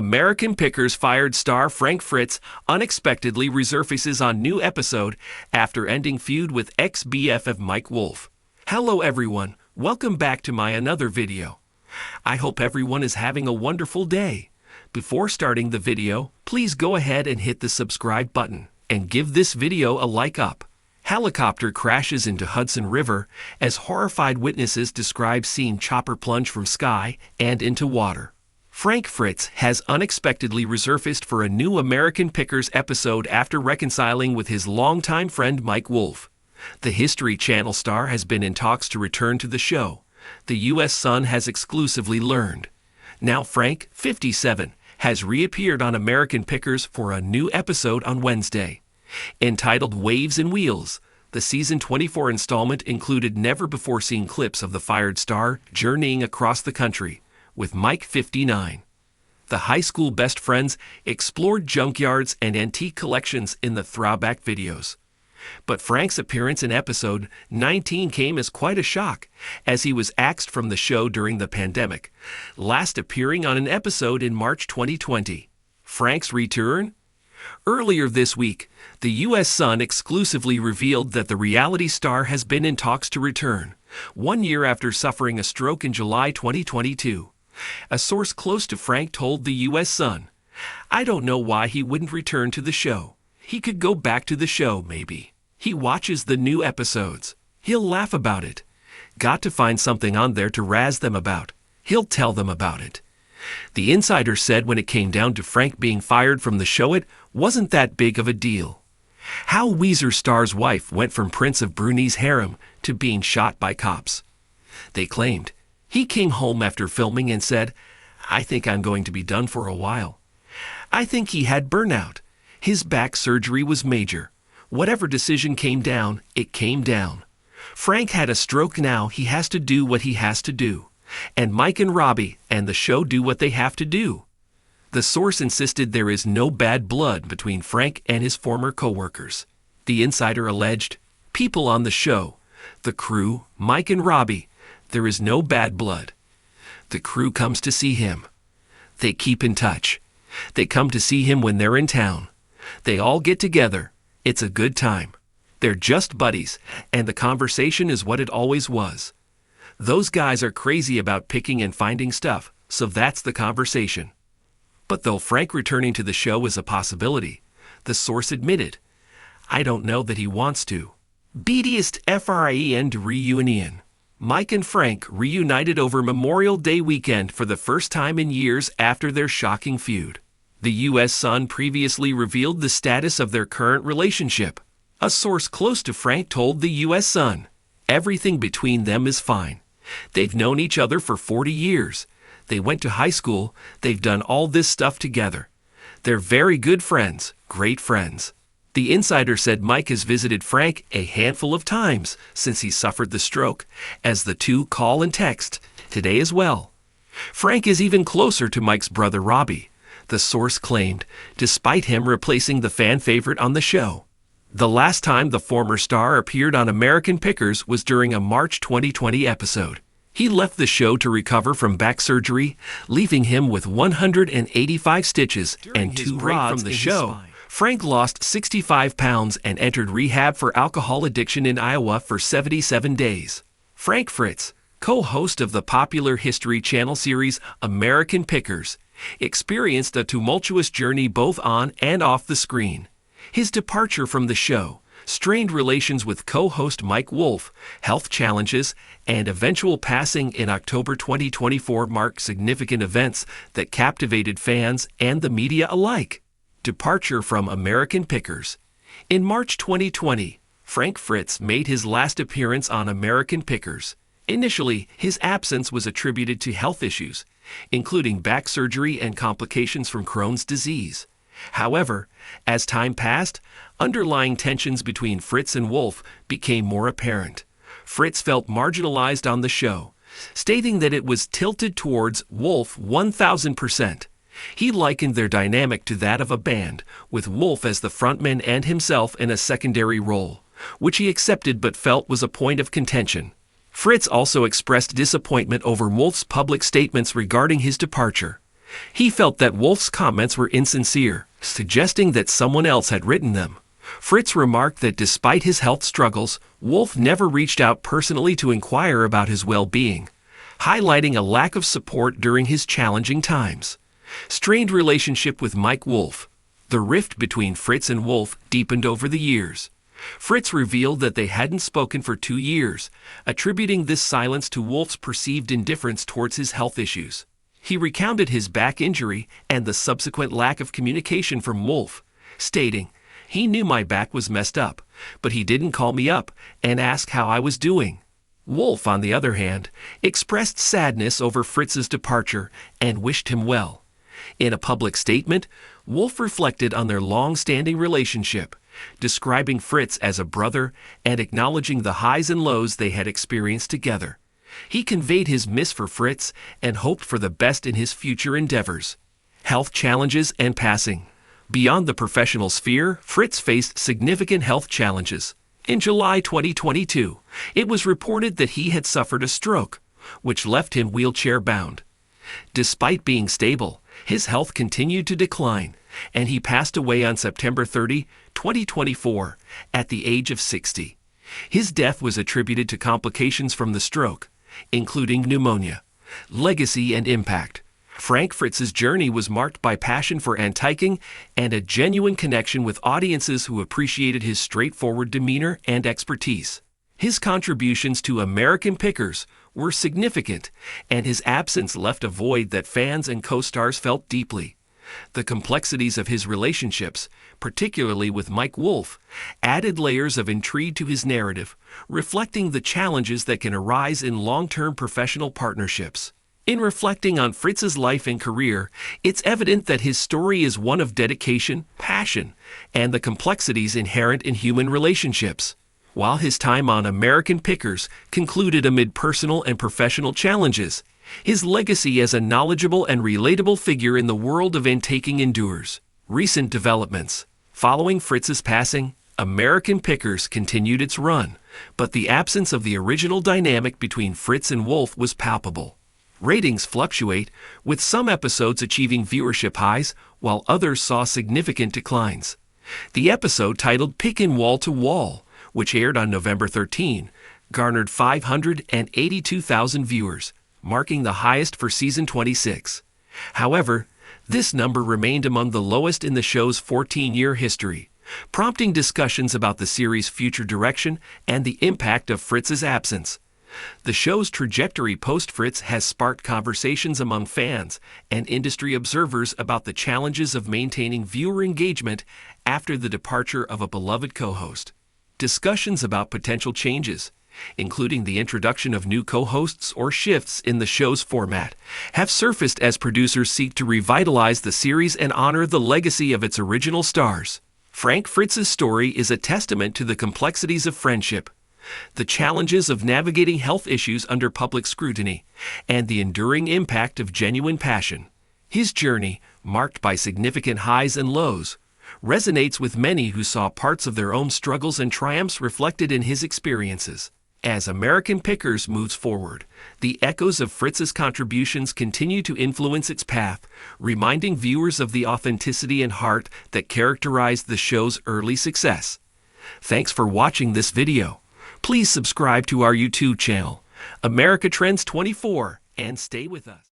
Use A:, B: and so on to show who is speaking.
A: American Pickers fired star Frank Fritz unexpectedly resurfaces on new episode after ending feud with ex-BFF Mike Wolf. Hello everyone, welcome back to my another video. I hope everyone is having a wonderful day. Before starting the video, please go ahead and hit the subscribe button and give this video a like up. Helicopter crashes into Hudson River as horrified witnesses describe seeing chopper plunge from sky and into water. Frank Fritz has unexpectedly resurfaced for a new American Pickers episode after reconciling with his longtime friend Mike Wolf. The History Channel star has been in talks to return to the show, the U.S. Sun has exclusively learned. Now Frank, 57, has reappeared on American Pickers for a new episode on Wednesday. Entitled Waves and Wheels, the season 24 installment included never-before-seen clips of the fired star journeying across the country with Mike, 59. The high school best friends explored junkyards and antique collections in the throwback videos. But Frank's appearance in episode 19 came as quite a shock, as he was axed from the show during the pandemic, last appearing on an episode in March 2020. Frank's return? Earlier this week, the U.S. Sun exclusively revealed that the reality star has been in talks to return, 1 year after suffering a stroke in July 2022. A source close to Frank told the U.S. Sun, "I don't know why he wouldn't return to the show. He could go back to the show, maybe. He watches the new episodes. He'll laugh about it. Got to find something on there to razz them about. He'll tell them about it." The insider said when it came down to Frank being fired from the show, it wasn't that big of a deal. How Weezer star's wife went from Prince of Brunei's harem to being shot by cops. They claimed he came home after filming and said, "I think I'm going to be done for a while." I think he had burnout. His back surgery was major. Whatever decision came down, it came down. Frank had a stroke, now he has to do what he has to do. And Mike and Robbie and the show do what they have to do. The source insisted there is no bad blood between Frank and his former co-workers. The insider alleged, people on the show, the crew, Mike and Robbie, there is no bad blood. The crew comes to see him. They keep in touch. They come to see him when they're in town. They all get together. It's a good time. They're just buddies, and the conversation is what it always was. Those guys are crazy about picking and finding stuff, so that's the conversation. But though Frank returning to the show is a possibility, the source admitted, I don't know that he wants to. BDist FRIEND reunion. Mike and Frank reunited over Memorial Day weekend for the first time in years after their shocking feud. The U.S. Sun previously revealed the status of their current relationship. A source close to Frank told the U.S. Sun, everything between them is fine. They've known each other for 40 years. They went to high school. They've done all this stuff together. They're very good friends, great friends. The insider said Mike has visited Frank a handful of times since he suffered the stroke, as the two call and text today as well. Frank is even closer to Mike's brother Robbie, the source claimed, despite him replacing the fan favorite on the show. The last time the former star appeared on American Pickers was during a March 2020 episode. He left the show to recover from back surgery, leaving him with 185 stitches and 2 rods from the show. Frank lost 65 pounds and entered rehab for alcohol addiction in Iowa for 77 days. Frank Fritz, co-host of the popular History Channel series American Pickers, experienced a tumultuous journey both on and off the screen. His departure from the show, strained relations with co-host Mike Wolf, health challenges, and eventual passing in October 2024 marked significant events that captivated fans and the media alike. Departure from American Pickers. In March 2020, Frank Fritz made his last appearance on American Pickers. Initially, his absence was attributed to health issues, including back surgery and complications from Crohn's disease. However, as time passed, underlying tensions between Fritz and Wolf became more apparent. Fritz felt marginalized on the show, stating that it was tilted towards Wolf 1000%. He likened their dynamic to that of a band, with Wolf as the frontman and himself in a secondary role, which he accepted but felt was a point of contention. Fritz also expressed disappointment over Wolf's public statements regarding his departure. He felt that Wolf's comments were insincere, suggesting that someone else had written them. Fritz remarked that despite his health struggles, Wolf never reached out personally to inquire about his well-being, highlighting a lack of support during his challenging times. Strained relationship with Mike Wolf. The rift between Fritz and Wolf deepened over the years. Fritz revealed that they hadn't spoken for 2 years, attributing this silence to Wolf's perceived indifference towards his health issues. He recounted his back injury and the subsequent lack of communication from Wolf, stating, "He knew my back was messed up, but he didn't call me up and ask how I was doing." Wolf, on the other hand, expressed sadness over Fritz's departure and wished him well. In a public statement, Wolf reflected on their long-standing relationship, describing Fritz as a brother and acknowledging the highs and lows they had experienced together. He conveyed his miss for Fritz and hoped for the best in his future endeavors. Health challenges and passing. Beyond the professional sphere, Fritz faced significant health challenges. In July 2022, it was reported that he had suffered a stroke, which left him wheelchair-bound. Despite being stable, his health continued to decline, and he passed away on September 30, 2024, at the age of 60. His death was attributed to complications from the stroke, including pneumonia. Legacy and impact. Frank Fritz's journey was marked by passion for antiquing and a genuine connection with audiences who appreciated his straightforward demeanor and expertise. His contributions to American Pickers were significant, and his absence left a void that fans and co-stars felt deeply. The complexities of his relationships, particularly with Mike Wolf, added layers of intrigue to his narrative, reflecting the challenges that can arise in long-term professional partnerships. In reflecting on Fritz's life and career, it's evident that his story is one of dedication, passion, and the complexities inherent in human relationships. While his time on American Pickers concluded amid personal and professional challenges, his legacy as a knowledgeable and relatable figure in the world of antiquing endures. Recent developments. Following Fritz's passing, American Pickers continued its run, but the absence of the original dynamic between Fritz and Wolf was palpable. Ratings fluctuate, with some episodes achieving viewership highs, while others saw significant declines. The episode titled Pickin' Wall to Wall, which aired on November 13, garnered 582,000 viewers, marking the highest for season 26. However, this number remained among the lowest in the show's 14-year history, prompting discussions about the series' future direction and the impact of Fritz's absence. The show's trajectory post-Fritz has sparked conversations among fans and industry observers about the challenges of maintaining viewer engagement after the departure of a beloved co-host. Discussions about potential changes, including the introduction of new co-hosts or shifts in the show's format, have surfaced as producers seek to revitalize the series and honor the legacy of its original stars. Frank Fritz's story is a testament to the complexities of friendship, the challenges of navigating health issues under public scrutiny, and the enduring impact of genuine passion. His journey, marked by significant highs and lows, resonates with many who saw parts of their own struggles and triumphs reflected in his experiences. As American Pickers moves forward, the echoes of Fritz's contributions continue to influence its path, reminding viewers of the authenticity and heart that characterized the show's early success. Thanks for watching this video. Please subscribe to our YouTube channel, America Trends 24, and stay with us.